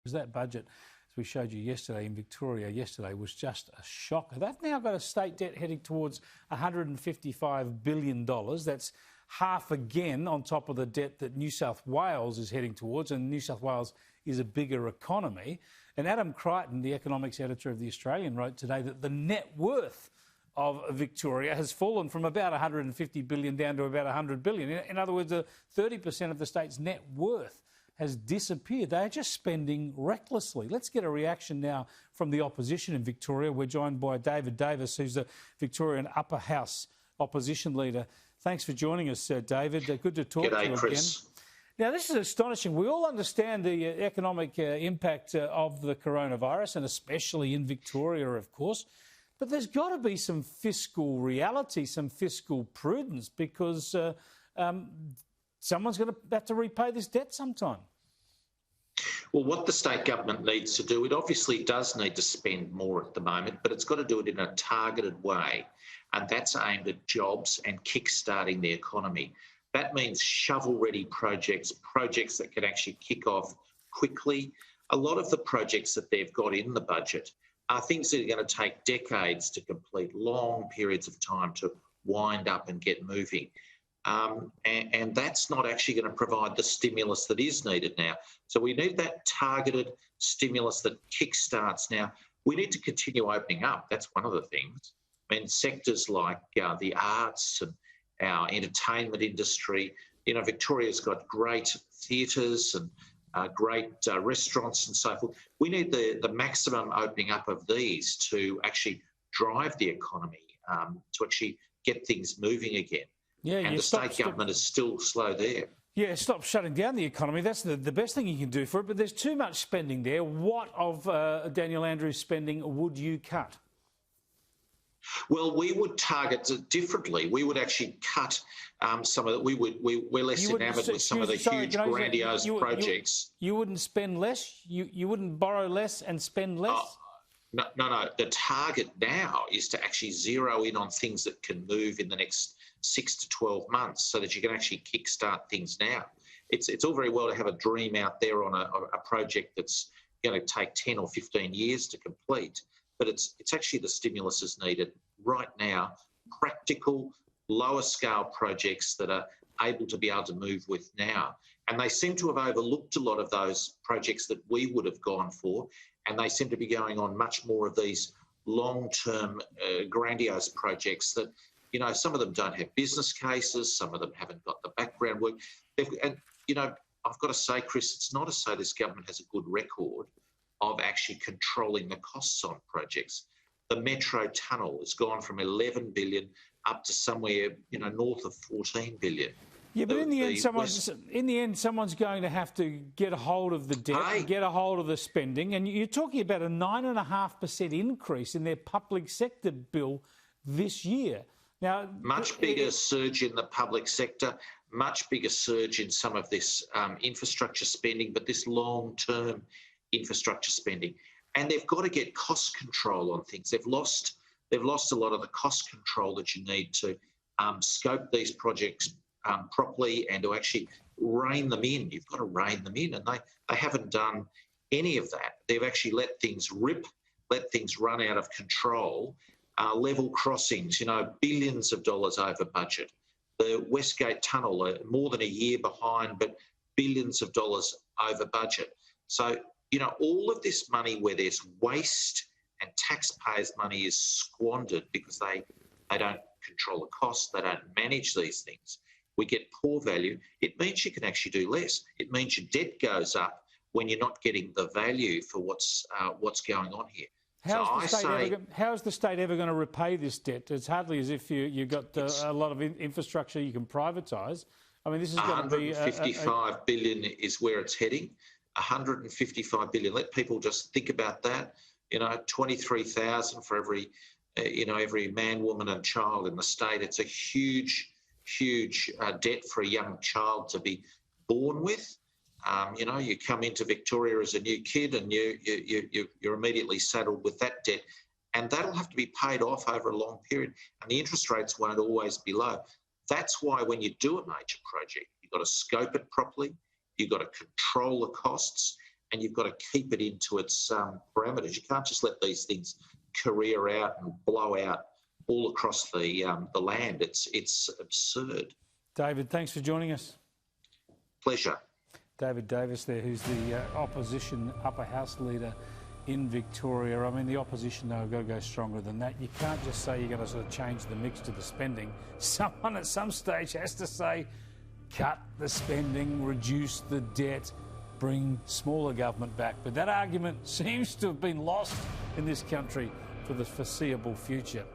because that budget, as we showed you yesterday in Victoria was just a shocker. They've now got a state debt heading towards $155 billion. That's half again on top of the debt that New South Wales is heading towards, and New South Wales is a bigger economy. And Adam Crichton, the economics editor of The Australian, wrote today that the net worth of Victoria has fallen from about $150 billion down to about $100 billion. In other words, 30% of the state's net worth has disappeared. They're just spending recklessly. Let's get a reaction now from the opposition in Victoria. We're joined by David Davis, who's the Victorian Upper House opposition leader. Thanks for joining us, David. Good to talk to you Chris. again. Now, this is astonishing. We all understand the economic impact of the coronavirus, and especially in Victoria, of course. But there's got to be some fiscal reality, some fiscal prudence, because someone's going to have to repay this debt sometime. Well, what the state government needs to do, it obviously does need to spend more at the moment, but it's got to do it in a targeted way, and that's aimed at jobs and kickstarting the economy. That means shovel-ready projects that can actually kick off quickly. A lot of the projects that they've got in the budget are things that are going to take decades to complete, long periods of time to wind up and get moving. And that's not actually going to provide the stimulus that is needed now. So we need that targeted stimulus that kickstarts now. We need to continue opening up. That's one of the things. I mean, sectors like the arts and our entertainment industry, Victoria's got great theatres and great restaurants and so forth. We need the maximum opening up of these to actually drive the economy, to actually get things moving again. Yeah, and the state government is still slow there. Yeah, stop shutting down the economy. That's the best thing you can do for it. But there's too much spending there. What of Daniel Andrews' spending would you cut? Well, we would target it differently. We would actually cut some of it. We're less enamoured with some of the huge, grandiose projects. You wouldn't spend less? You wouldn't borrow less and spend less? No. The target now is to actually zero in on things that can move in the next 6 to 12 months so that you can actually kickstart things now. It's all very well to have a dream out there on a project that's going to take 10 or 15 years to complete, but it's actually the stimulus is needed right now, practical, lower scale projects that are able to be able to move with now. And they seem to have overlooked a lot of those projects that we would have gone for, and they seem to be going on much more of these long-term grandiose projects that, some of them don't have business cases, some of them haven't got the background work. I've got to say, Chris, it's not as though this government has a good record of actually controlling the costs on projects. The Metro Tunnel has gone from 11 billion up to somewhere, north of 14 billion. Yeah, but in the end, someone's going to have to get a hold of the debt, get a hold of the spending, and you're talking about a 9.5% increase in their public sector bill this year. Now, much bigger surge in the public sector, much bigger surge in some of this infrastructure spending, but this long-term infrastructure spending. And they've got to get cost control on things. They've lost a lot of the cost control that you need to scope these projects properly and to actually rein them in. You've got to rein them in, and they haven't done any of that. They've actually let things rip, let things run out of control. Level crossings, billions of dollars over budget. The Westgate Tunnel, more than a year behind, but billions of dollars over budget. So, all of this money where there's waste and taxpayers' money is squandered because they don't control the costs, they don't manage these things. We get poor value. It means you can actually do less. It means your debt goes up when you're not getting the value for what's going on here. How's the state ever going to repay this debt? It's hardly as if you've got a lot of infrastructure you can privatise. I mean, this is going to be... $155 billion is where it's heading. $155 billion. Let people just think about that. $23,000 for every man, woman and child in the state. It's a huge debt for a young child to be born with. You come into Victoria as a new kid and you're immediately saddled with that debt, and that'll have to be paid off over a long period, and the interest rates won't always be low. That's why when you do a major project, you've got to scope it properly, you've got to control the costs, and you've got to keep it into its parameters. You can't just let these things career out and blow out all across the land. It's absurd. David, thanks for joining us. Pleasure. David Davis there, who's the opposition upper house leader in Victoria. I mean, the opposition, though, have got to go stronger than that. You can't just say you're going to sort of change the mix to the spending. Someone at some stage has to say, cut the spending, reduce the debt, bring smaller government back. But that argument seems to have been lost in this country for the foreseeable future.